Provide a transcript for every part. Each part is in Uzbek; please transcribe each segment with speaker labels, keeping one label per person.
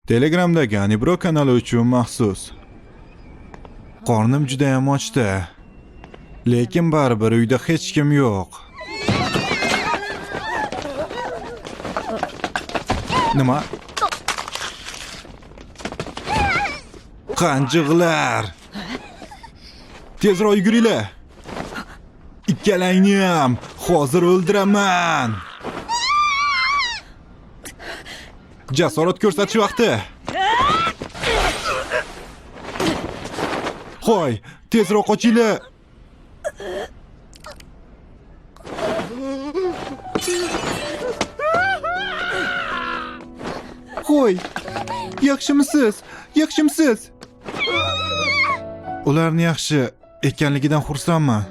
Speaker 1: Telegramdagi Anibro kanali uchun maxsus. Qornim juda ham ochdi. Lekin baribir uyda hech kim yo'q. Nima? Qanjiqlar. Tezroq yuguringlar. Ikkalangni ham hozir o'ldiraman. Jasorat ko'rsatish vaqti. Hoy, tezroq qochinglar. Hoy, yaxshimisiz? Yaxshimisiz? Ularni yaxshi ekanligidan xursandman.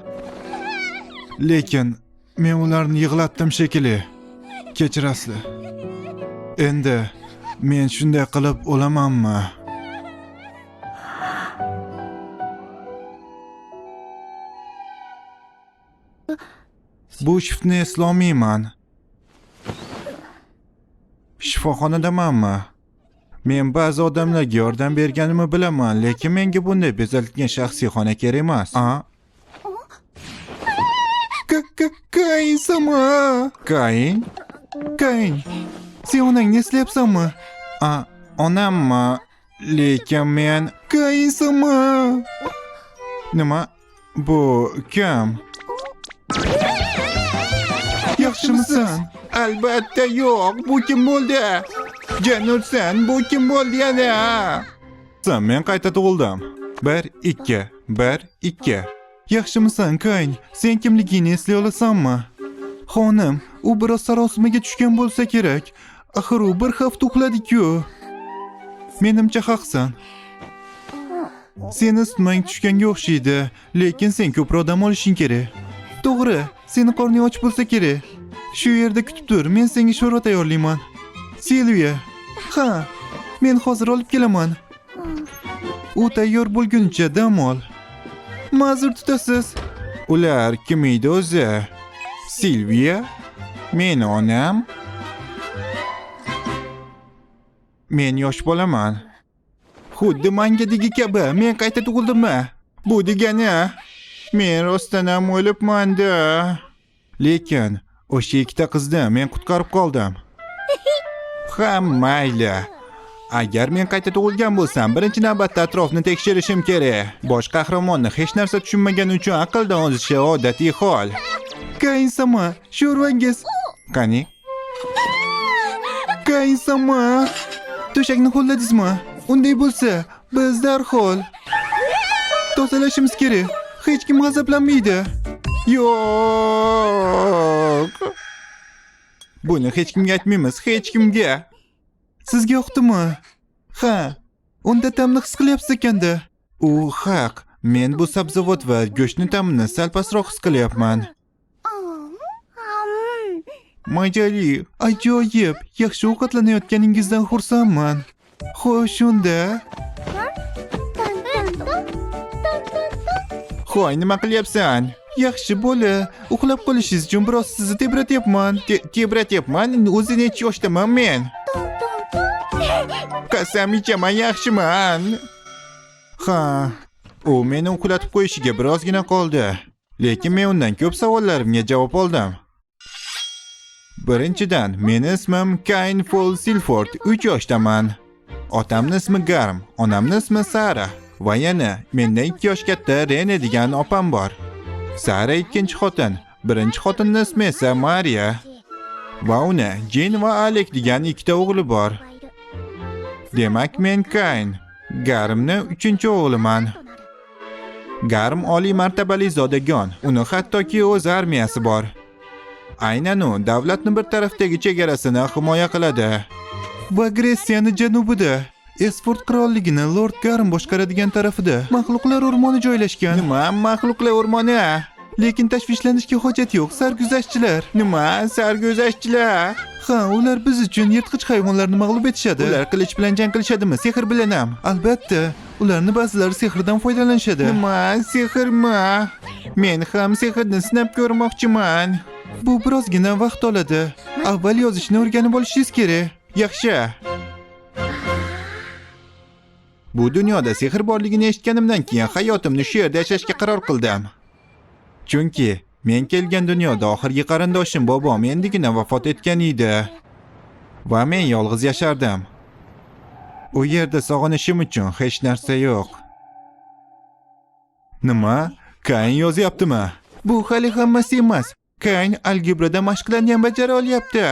Speaker 1: Lekin men ularni yig'latdim shekilli. Kechirasizlar. Endi men shunday qilib o'lamanmi? Bu shiftni eslolmayman. Shifoxonadamanmi? Men ba'zi odamlarga yordam berganimni bilaman, lekin menga bunday bezatilgan shaxsiy xona kerak emas. Kain sama. Kain? Kain. Sen onangni eslayapsanmi? Onammi? Lekin men Kain sama. Nima? Bu kim? Yaxshimisan? Albatta yo'q. Bu kim bo'ldi? Janursan, bu kim bo'ldi yana? Men qayta tug'ildim. 1-2, 1-2. Yaxshimisan, Kain? Sen kimligingni eslay olasanmi? Xonim, u biroz sarosimaga tushgan bo'lsa kerak. Axir u bir hafta uxladi-ku. Menimcha haqsan. Seni isitmang tushganga o'xshaydi, lekin sen ko'proq dam olishing kerak. To'g'ri, seni qorning och bo'lsa kerak. Shu yerda kutib tur, men senga sho'rva tayyorlayman. Silviya. Ha, men hozir olib kelaman. U tayyor bo'lguncha dam ol. Ma'zur tutasiz. Ular kim edi o'zi? Silviya? Meni onam? Men yosh bolaman. Xuddi mangadagi kabi, men qayta tug'ildimmi? Bu degani men rostdan ham o'libman-da. Lekin o'sha ikkita qizni men qutqarib qoldim. Ha, mayli. Agar men qayta tug'ilgan bo'lsam, birinchi navbatda atrofni tekshirishim kerak. Bosh qahramonni hech narsa tushunmagani uchun aqldan ozishi odatiy hol. Kain sama, sho'rvangiz. Qani? Kain sama. To'shakni qo'lladingizmi? Unday bo'lsa, biz darhol tozalashimiz kerak. Hech kim g'azablanmaydi. Yo'q. Buni hech kimga aytmaymiz, hech kimga. Sizga yoqdimi? Ha, unda ta'mni his qilyapsiz ekanda. U haq. Men bu sabzavot va go'shtni ta'mini sal pastroq his qilyapman. Majali, ajoyib. Yaxshi ovqatlanayotganingizdan xursandman. Xo'sh, unda. Hoy, nima qilyapsan? Yaxshi bo'la. Uxlab qolishingiz uchun biroz sizni tebratyapman. Tebratyapman? O'zi necha yoshdaman men? Qasam ichaman, yaxshiman. Ha, u meni uxlatib qo'yishiga birozgina qoldi. Lekin men undan ko'p savollarimga javob oldim. Birinchidan, meni ismim Kain Fol Silford, 3 yoshdaman. Otamning ismi Garm, onamning ismi Sara va yana mendan 2 yosh katta Rene degan opam bor. Sara ikkinchi xotin, birinchi xotinning ismi esa Mariya. Va uni Jin va Alek degan ikkita o'g'li bor. Demak, men Kain, Garmning 3-o'g'liman. Garm oliy martabali zodagon, uni hattoki o'z armiyasi bor. Aynan u davlatning bir tarafdagi chegarasini himoya qiladi. Va Gretsiyani janubida, Esford qirolligini Lord Garm boshqaradigan tarafida maxluqlar o'rmoni joylashgan. Nima, maxluqlar o'rmoni? Lekin tashvishlanishga hojat yo'q, sarguzashtchilar. Nima, sarguzashtchilar? Ha, ular biz uchun yirtqich hayvonlarni mag'lub etishadi. Ular qilich bilan jang qilishadimi? Sehr bilan ham? Albatta, ularni ba'zilari sehrdan foydalanishadi. Nima, sehrmi? Men ham sehrni sinab ko'rmoqchiman. Bu birozgina vaqt oladi. Avval yozishni o'rganib olishingiz kerak. Yaxshi. Bu dunyoda sehr borligini eshitganimdan keyin hayotimni shu yerda yashashga qaror qildim. Chunki men kelgan dunyoda oxirgi qarindoshim bobom endigina vafot etgan edi. Va men yolg'iz yashardim. U yerda sog'inishim uchun hech narsa yo'q. Nima? Kayn yozyaptimi? Bu hali hammasi emas. Kayn algebrada mashqlarni bajara olyapti.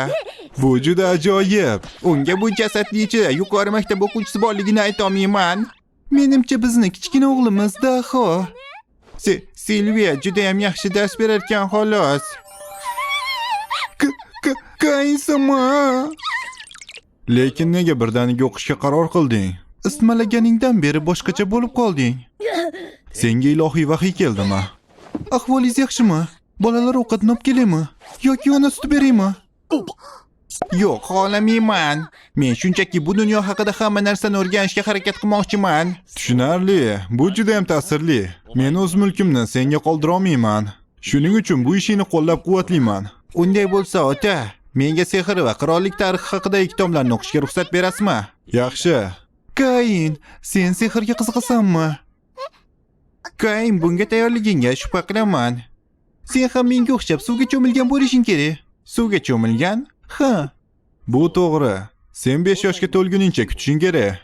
Speaker 1: Bu juda ajoyib. Unga bu jasadli ichida yuqori maktab o'quvchisi borligini ayta olmayman. Menimcha bizni kichkina o'g'limiz Daho. Silviya juda ham yaxshi dars berar ekan xolos. Kayn-sama. Lekin nega birdaniga o'qishga qaror qilding? Isitmalaganingdan beri boshqacha bo'lib qolding. Senga ilohiy vahiy keldimi? Ahvolingiz yaxshimi? Bolalar ovqatni olib kelaymi? Yoki ona suti beraymi? Yo'q, xohlamayman. Men shunchaki bu dunyo haqida hamma narsani o'rganishga harakat qilmoqchiman. Tushunarli. Bu juda ham ta'sirli. Men o'z mulkimni senga qoldira olmayman. Shuning uchun bu ishingni qo'llab-quvvatlayman. Unday bo'lsa, ota, menga sehr va qirollik tarixi haqidagi kitoblarni o'qishga ruxsat berasizmi? Yaxshi. Kayn, sen sehrga qiziqasanmi? Kayn, bunga tayyorligingga shubha qilaman. Sen ham menga o'xshab suvga cho'milgan bo'lishing kerak. Suvga cho'milgan? Ha. Bu to'g'ri. Sen 5 yoshga to'lguningcha kutishing kerak.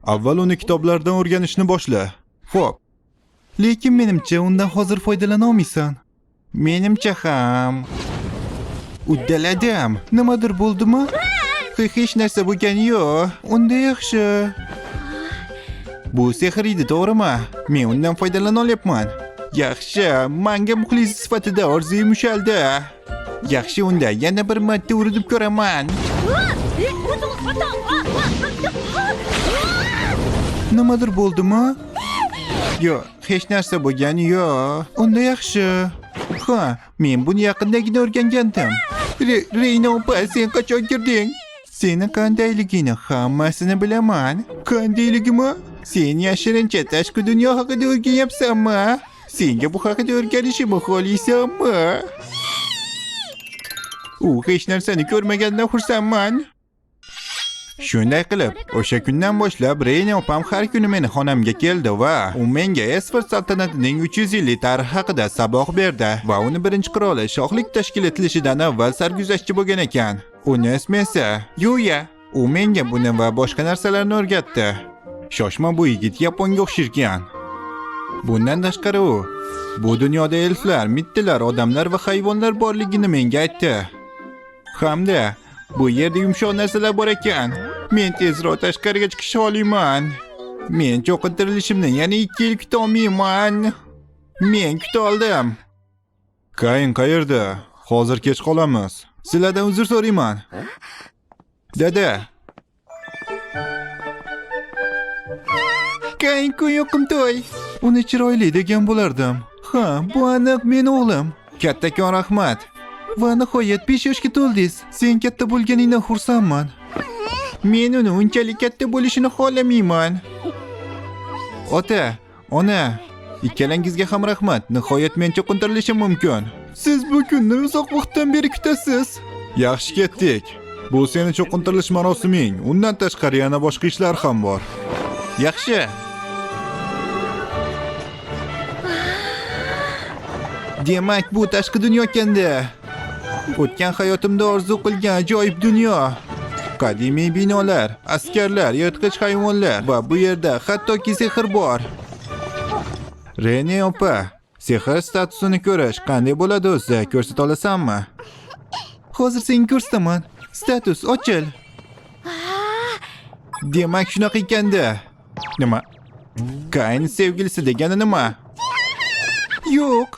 Speaker 1: Avval uni kitoblardan o'rganishni boshla. Xo'p. Lekin menimcha undan hozir foydalana olmaysan. Menimcha ham. Uddaladim. Nimadir bo'ldimi? Hech narsa bo'lgani yo'q. Unda yaxshi. Bu sehr edi, to'g'rimi? Men undan foydalana olyapman. Yaxshi, menga muxlis sifatida orzuyim ushaldi. Yaxshi, unda yana bir marta urinib ko'raman. Nimadir bo'ldimi? Yo'q, hech narsa bo'lgani yo'q. Unda yaxshi. Ha, men buni yaqindagina o'rgangandim. Reyna opa, sen qachon kirding? Seni qandayligini hammasini bilaman. Qandayligimi? Sen yashirincha tashqi dunyo haqida o'rganyapsanmi? Senga bu haqida o'rganishimni xohlaysanmi? Hech narsani ko'rmagandan xursandman. Shunday qilib, o'sha kundan boshlab Reyna opam har kuni meni xonamga keldi va u menga Esford saltanatining 300 yillik tarixi haqida saboq berdi va uni birinchi qiroli shohlik tashkil etilishidan avval sarguzashtchi bo'lgan ekan. Uni ismi esa Yuya. U menga buni va boshqa narsalarni o'rgatdi. Shoshma, bu yigit yaponga o'xshirgan. Bundan tashqari u bu dunyoda elflar, mittilar, odamlar va hayvonlar borligini menga aytdi. Hamda bu yerda yumshoq narsalar bor ekan. Men tezroq tashqariga chiqishni xohlayman. Men cho'qintirilishimni yana 2 yil kuta olmayman. Men kuta oldim. Kayn qayerda? Hozir kech qolamiz. Sizlardan uzr so'rayman. Dada. Kayn yo'qim to'y. Uni chiroyli degan bo'lardim. Ha, bu aniq men o'g'lim. Kattakon rahmat. Va nihoyat 5 yoshga to'ldingiz. Sen katta bo'lganingdan xursandman. Men uni unchalik katta bo'lishini xohlamayman. Ota, ona, ikkalangizga ham rahmat. Nihoyat men cho'qintirilishim mumkin. Siz bu kunni uzoq vaqtdan beri kutasiz. Yaxshi, ketdik. Bu seni cho'qintirilish marosiming. Undan tashqari yana boshqa ishlar ham bor. Yaxshi. Demak, bu tashqi dunyo ekanda. O'tgan hayotimda orzu qilgan ajoyib dunyo. Qadimiy binolar, askarlar, yirtqich hayvonlar va bu yerda hattoki sehr bor. Rene opa, sehr statusini ko'rish qanday bo'ladi o'zi? Ko'rsata olasanmi? Hozir senga ko'rsataman. Status ochil. Demak, shunaqa ekanda. Nima? Kayn sevgilisi degani nima? Yo'q.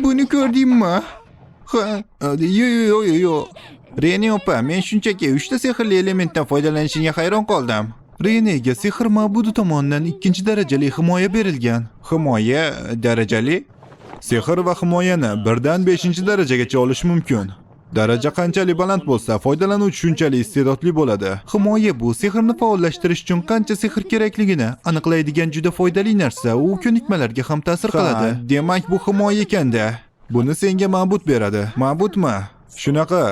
Speaker 1: Buni ko'rdingmi? Ha, yo'q. Rene opa, men shunchaki 3 ta sehrli elementdan foydalanishingga hayron qoldim. Renega sehr ma'budi tomonidan 2-darajali himoya berilgan. Himoya darajali? Sehr va himoyani birdan 5-darajagacha olish mumkin. Daraja qanchalik baland bo'lsa, foydalanuvchi shunchalik iste'dodli bo'ladi. Himoya bu sehrni faollashtirish uchun qancha sehr kerakligini aniqlaydigan juda foydali narsa. U ko'nikmalarga ham ta'sir qiladi. Demak, bu himoya ekanda. Buni senga ma'bud beradi. Ma'budmi? Shunaqa.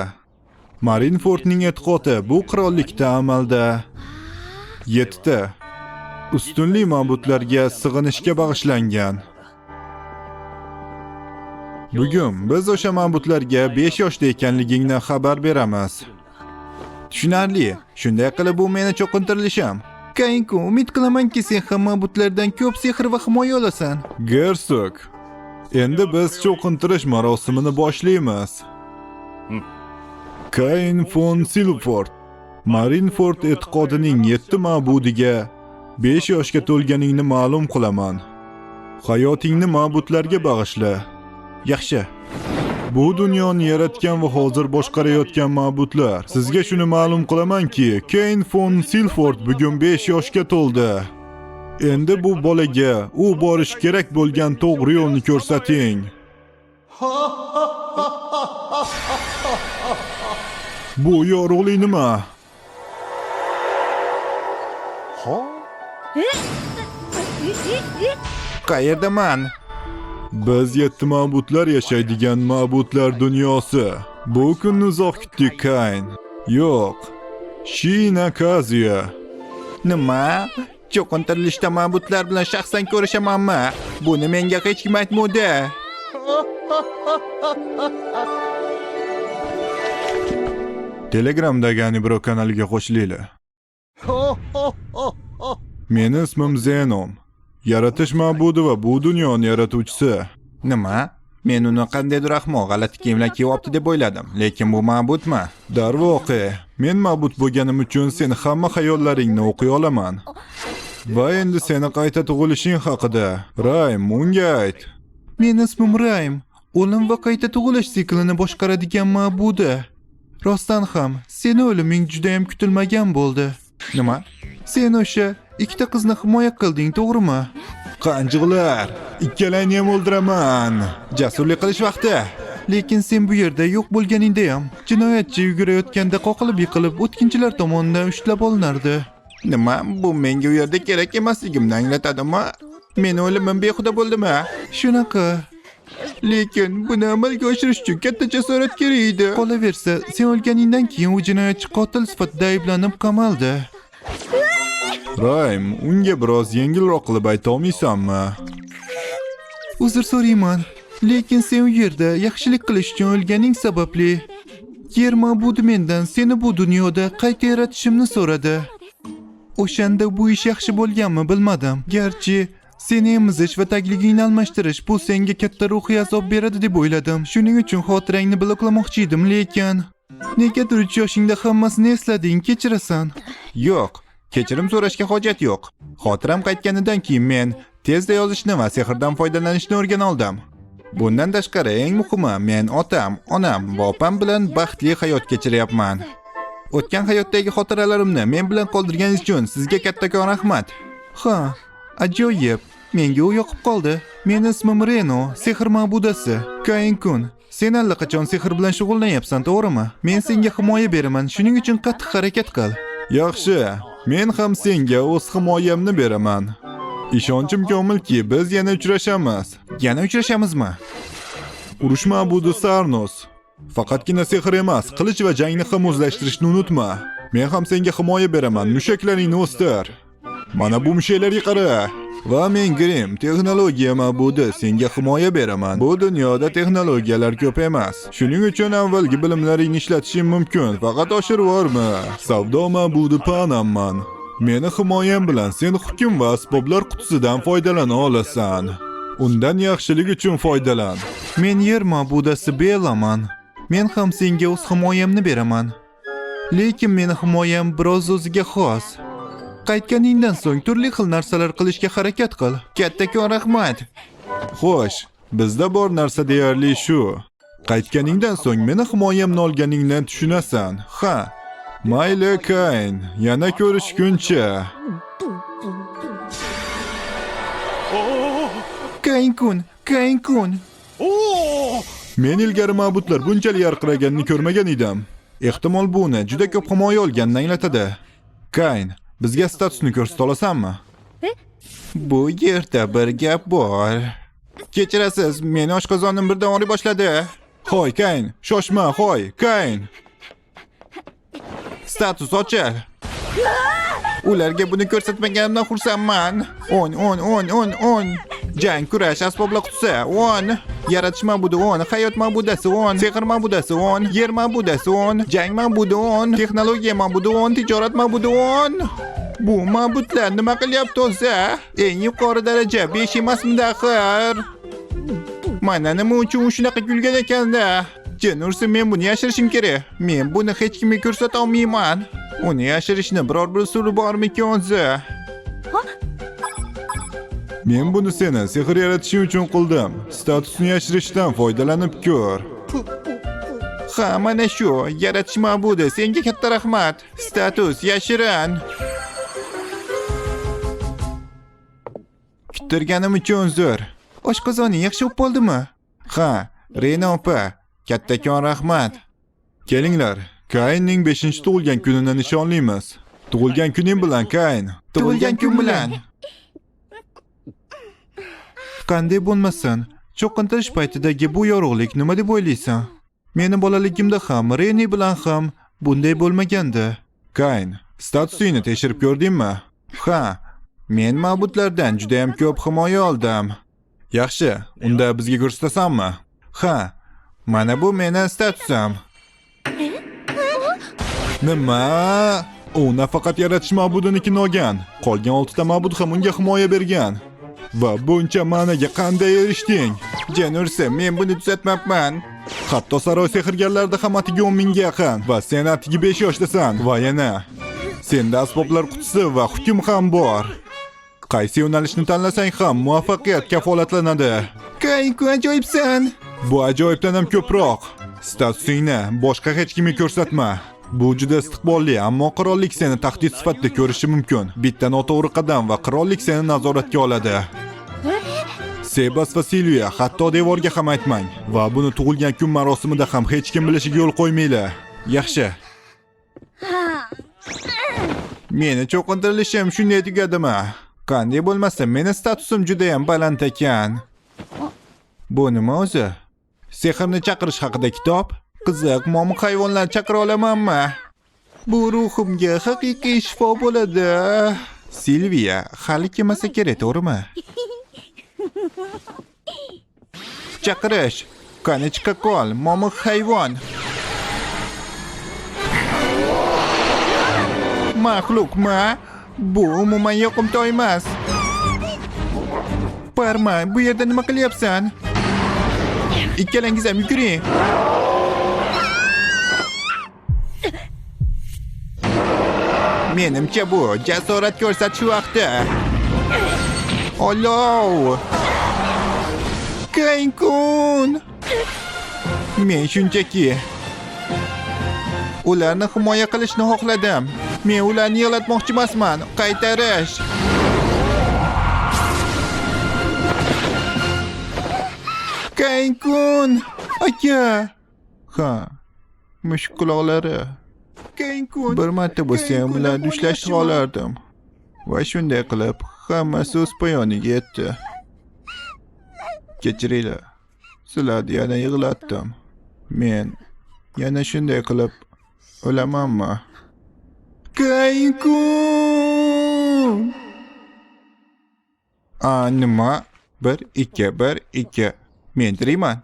Speaker 1: Marinefordning e'tiqodi bu qirollikda amalda 7 ta. ustunli ma'budlarga sig'inishga bag'ishlangan. Bugun biz o'sha ma'budlarga 5 yoshda ekanligingni xabar beramiz. Tushunarli. Shunday qilib bu meni cho'qintirilishim. Kainku, umid qilamanki sen ham ma'budlardan ko'p sehr va himoya olasan. Gersog. Endi biz cho'qintirish marosimini boshlaymiz. Kain von Silford Marinford e'tiqodining 7 ma'budiga 5 yoshga to'lganingni ma'lum qilaman. Hayotingni ma'budlarga bag'ishla. Yaxshi. Bu dunyoni yaratgan va hozir boshqarayotgan ma'budlar. Sizga shuni ma'lum qilamanki, Kain von Silford bugun 5 yoshga to'ldi. Endi bu bolaga u borish kerak bo'lgan to'g'ri yo'lni ko'rsating. Bu yorug'lik nima? Qayerdaman? Biz 7 ma'budlar yashaydigan ma'budlar dunyosi. Bu kunni uzoq kutdik, Kain. Yo'q. Shina Kazuya. Nima? Cho'qintirilishda ma'budlar bilan shaxsan ko'rishamanmi? Buni menga hech kim aytmadi. Telegramdagi Anibro kanaliga qo'shilinglar. Meni ismim Zenom. Yaratish ma'budi va bu dunyoni yaratuvchisi. Nima? Men uni qandaydir ahmoq g'alati kiyimlar kiyibdi deb o'yladim, lekin bu ma'budmi? Darvoqe, men ma'bud bo'lganim uchun sen hamma xayollaringni o'qiy olaman. Va endi seni qayta tug'ilishing haqida Raym unga ayt. Men ismim Raym. O'lim va qayta tug'ilish siklini boshqaradigan ma'budi. Rostdan ham, seni o'liming juda ham kutilmagan bo'ldi. Nima? Sen o'sha ikkita qizni himoya qilding, to'g'rimi? Qanjiqlar, ikkalangni ham o'ldiraman. Jasurlik qilish vaqti. Lekin sen bu yerda yo'q bo'lganingda ham jinoyatchi yugurayotganda qoqilib yiqilib o'tkinchilar tomonidan ushlab olinardi. Nima? Bu menga u yerda kerak emasligimni anglatadimi? Meni o'limim behuda bo'ldimi? Shunaqa. Lekin buni amalga oshirish uchun katta jasorat kerak edi. Qolaversa, sen o'lganingdan keyin u jinoyatchi qotil sifatida ayblanib qamaldi. Raym, unga biroz yengilroq qilib ayta olmaysanmi? Uzr so'rayman, lekin sen u yerda yaxshilik qilish uchun o'lganing sababli yer ma'budi mendan seni bu dunyoda qayta yaratishimni so'radi. O'shanda bu ish yaxshi bo'lganmi bilmadim. Garchi seni emizish va tagligingni almashtirish bu senga katta ruhiy azob beradi deb o'yladim. Shuning uchun xotirangni bloklamoqchi edim, lekin negadir 3 yoshingda hammasini eslading, kechirasan. Yo'q, kechirim so'rashga hojat yo'q. Xotiram qaytganidan keyin men tezda yozishni va sehrdan foydalanishni o'rgana oldim. Bundan tashqari eng muhimi, men otam, onam va opam bilan baxtli hayot kechiryapman. O'tgan hayotdagi xotiralarimni men bilan qoldirganingiz uchun sizga kattakon rahmat. Ha, ajoyib. Menga u yoqib qoldi. Mening ismim Reno, sehr ma'budasi. Kain-kun, sen allaqachon sehr bilan shug'ullanyapsan, to'g'rimi? Men senga himoya beraman, shuning uchun qattiq harakat qil. Yaxshi, men ham senga o'z himoyamni beraman. Ishonchim komilki, biz yana uchrashamiz. Yana uchrashamizmi? Urush ma'budi Sarnos. Faqatgina sehr emas, qilich va jangni ham o'zlashtirishni unutma. Men ham senga himoya beraman. Mushaklaringni o'stir. Mana bu mushaklarga qara. Va men Grim, texnologiya ma'budi, senga himoya beraman. Bu dunyoda texnologiyalar ko'p emas. Shuning uchun avvalgi bilimlaringni ishlatishim mumkin. Faqat oshirib yuborma. Savdo ma'budi Panamman. Meni himoyam bilan sen hukm va asboblar qutisidan foydalana olasan. Undan yaxshilik uchun foydalan. Men yer ma'budasi Belaman. Men ham senga o'z himoyamni beraman. Lekin meni himoyam biroz o'ziga xos. Qaytganingdan so'ng turli xil narsalar qilishga harakat qil. Kattakon rahmat. Xo'sh, bizda bor narsa deyarli shu. Qaytganingdan so'ng meni himoyamni olganingdan tushunasan. Ha. Mayli Kain, yana ko'rishguncha. Kain-kun, Kain-kun. Men ilgari ma'budlar bunchalik yarqiraganini ko'rmagan edim. Ehtimol bu uni juda ko'p himoya olganini anglatadi. Kain, bizga statusni ko'rsata olasanmi? Bu yerda bir gap bor. Kechirasiz, meni oshqozonim birdan og'riy boshladi. Hoy Kain, shoshma, hoy Kain. Status ochil. Ularga buni ko'rsatmaganimdan xursandman. 10. Jang kurash asboblar qutisi 10. Yaratish ma'budi 10. Hayot ma'budasi 10. Sehr ma'budasi 10. Yer ma'budasi 10. Jang ma'budi 10. Texnologiya ma'budi 10. Tijorat ma'budi 10. Bu ma'budlar nima qilyapti o'zi? Eng yuqori daraja 5 emasmidi axir? Mana nima uchun shunaqa kulgan ekanda? Jin ursa men buni yashirishim kerak. Men buni hech kimga ko'rsata olmayman. Uni yashirishni biror bir usuli bormikan o'zi? Men buni seni sehr yaratishing uchun qildim. Statusni yashirishdan foydalanib ko'r. Ha, mana shu yaratish ma'budi, senga katta rahmat. Status yashirin. Kuttirganim uchun uzr. Oshqozoning yaxshi bo'lib qoldimi? Ha, Rena opa, kattakon rahmat. Kelinglar, Kainning 5-tug'ilgan kunini nishonlaymiz. Tug'ilgan kuning bilan Kain. Tug'ilgan kun bilan. Qanday bo'lmasin, cho'qintirish paytidagi bu yorug'lik nima deb o'ylaysan? Meni bolaligimda ham, Reni bilan ham bunday bo'lmagandi. Kain, statusingni tekshirib ko'rdingmi? Ha, men ma'budlardan juda ham ko'p himoya oldim. Yaxshi, unda bizga ko'rsatasanmi? Ha, mana bu meni statusim. Nima? U nafaqat yaratish ma'budiniki olgan, qolgan 6 ta ma'bud ham unga himoya bergan. Va buncha ma'naga qanday erishding? Jin ursa, men buni tuzatmabman. Hatto saroy sehrgarlarida ham atiga 10 mingga yaqin va sen atiga 5 yoshdasan. Va yana senda asboblar qutisi va hukm ham bor. Qaysi yo'nalishni tanlasang ham muvaffaqiyat kafolatlanadi. Kain-ku ajoyibsan. Bu ajoyibdan ham ko'proq. Statusingni boshqa hech kimga ko'rsatma. Bu juda istiqbolli, ammo qirollik seni tahdid sifatida ko'rishi mumkin. Bitta noto'g'ri qadam va qirollik seni nazoratga oladi. Sebas va Silvia hatto devorga ham aytmang va buni tug'ilgan kun marosimida ham hech kim bilishiga yo'l qo'ymanglar. Yaxshi. Meni cho'qintirilishim shunday tugadimi? Qanday bo'lmasa, meni statusim juda ham baland ekan. Bu nima o'zi? Sehrni chaqirish haqida kitob? Qiziq, momi hayvonlar chaqira olamanmi? Bu ruhimga haqiqiy shifo bo'ladi. Silvia, hali kelmasa kerak, to'g'rimi? Chaqirish. Qani chiqa qol, momi hayvon. Maxluqma? Bu umuman yoqimtoy emas. Parma, bu yerda nima qilyapsan? Ikkalangiz ham yuguring. Menimcha bu jasorat ko'rsatish vaqti. Olov! Kain-kun! Men shunchaki ularni himoya qilishni xohladim. Men ularni yig'latmoqchi emasman. Qaytarish. Kain-kun! Aka! Ha, mushuk quloqlari. Kain-kun! Bir marta bo'lsa ham ularni ushlashni olardim. Va shunday qilib, hammasi o'z poyoniga yetdi. Kechiringlar. Sizlarni yana yig'latdim. Men yana shunday qilib o'lamanmi? Kain-kun! Nima? 1 2 1 2. Men tirikman.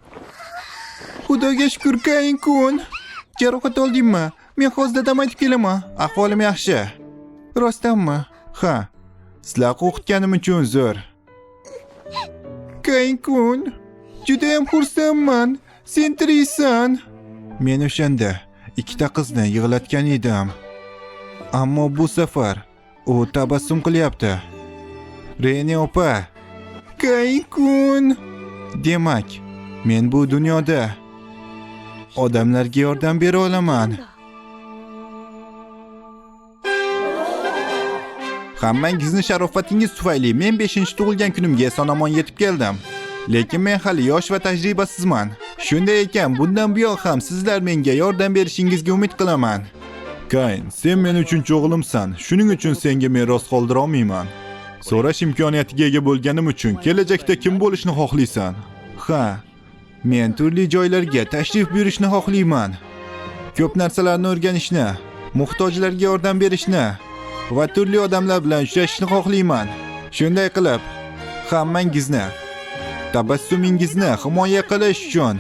Speaker 1: Xudoga shukr, Kain-kun. Jarohat oldingmi? Men hozir dadam aytib kelaman. Ahvolim yaxshi. Rostdanmi? Ha. Sizlar qo'rqitganim uchun uzr. Kain-kun, juda ham xursandman. Sen tiriksan. Men o'shanda 2 ta qizni yig'latgan edim. Ammo bu safar u tabassum qilyapti. Reni opa. Kain-kun. Demak, men bu dunyoda odamlarga yordam bera olaman. Hammangizni sharofatingiz tufayli men 5-tug'ilgan kunimga eson-omon yetib keldim. Lekin men hali yosh va tajribasizman. Shunday ekan, bundan buyon ham sizlar menga yordam berishingizga umid qilaman. Kain, sen men uchinchi o'g'limsan. Shuning uchun senga meros qoldira olmayman. So'rash imkoniyatiga ega bo'lganim uchun kelajakda kim bo'lishni xohlaysan? Ha, men turli joylarga tashrif buyurishni xohlayman. Ko'p narsalarni o'rganishni, muhtojlarga yordam berishni va turli odamlar bilan uchrashishni xohlayman. Shunday qilib, hammangizni tabassumingizni himoya qilish uchun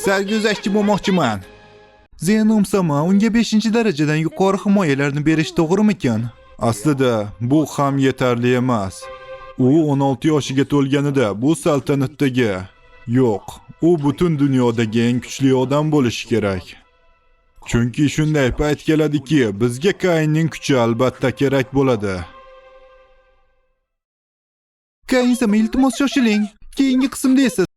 Speaker 1: sarguzashtchi bo'lmoqchiman. Zenom Sama unga 5-darajadan yuqori himoyalarni berish to'g'rimikan? Aslida bu ham yetarli emas. U 16 yoshiga to'lganida bu saltanatdagi yo'q, u butun dunyodagi eng kuchli odam bo'lishi kerak. Chunki shunday payt keladiki, bizga Kainning kuchi albatta kerak bo'ladi. Kain Sama, iltimos shoshiling. Keyingi qismda esa